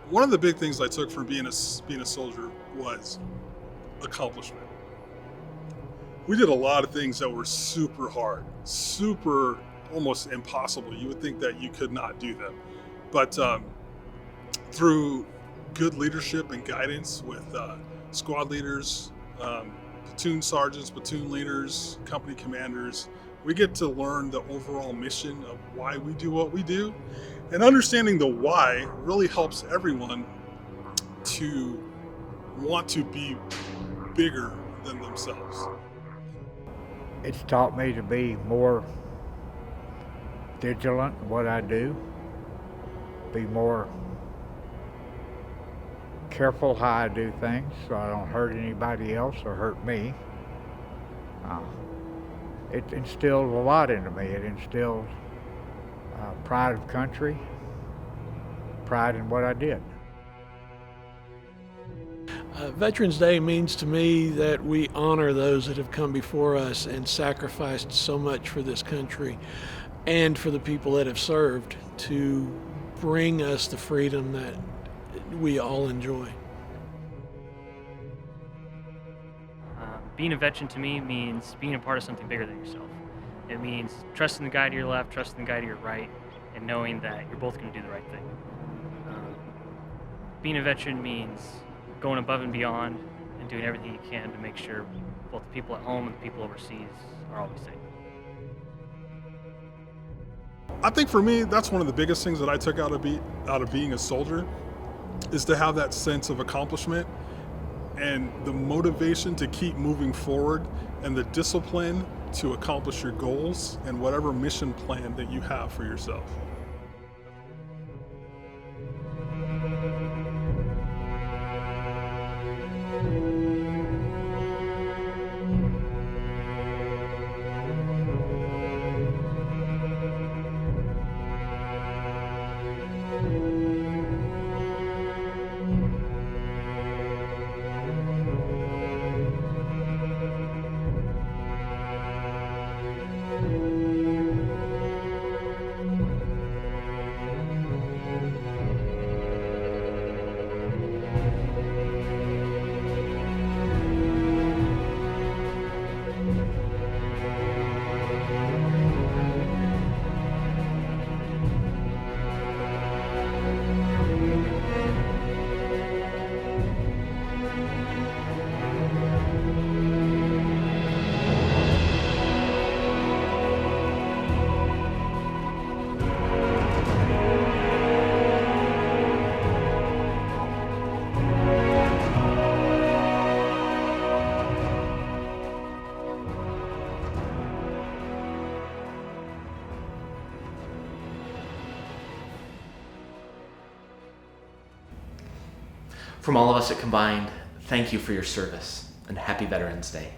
One of the big things I took from being a soldier was accomplishment. We did a lot of things that were super hard, super almost impossible. You would think that you could not do them, but through good leadership and guidance with squad leaders, platoon sergeants, platoon leaders, company commanders, we get to learn the overall mission of why we do what we do. And understanding the why really helps everyone to want to be bigger than themselves. It's taught me to be more vigilant in what I do, be more careful how I do things so I don't hurt anybody else or hurt me. Uh, it instilled a lot into me. It instilled pride of country, pride in what I did. Veterans Day means to me that we honor those that have come before us and sacrificed so much for this country and for the people that have served to bring us the freedom that we all enjoy. Being a veteran to me means being a part of something bigger than yourself. It means trusting the guy to your left, trusting the guy to your right, and knowing that you're both going to do the right thing. Being a veteran means going above and beyond and doing everything you can to make sure both the people at home and the people overseas are always safe. I think for me, that's one of the biggest things that I took out of being a soldier, is to have that sense of accomplishment and the motivation to keep moving forward and the discipline to accomplish your goals and whatever mission plan that you have for yourself. From all of us at Combined, thank you for your service and happy Veterans Day.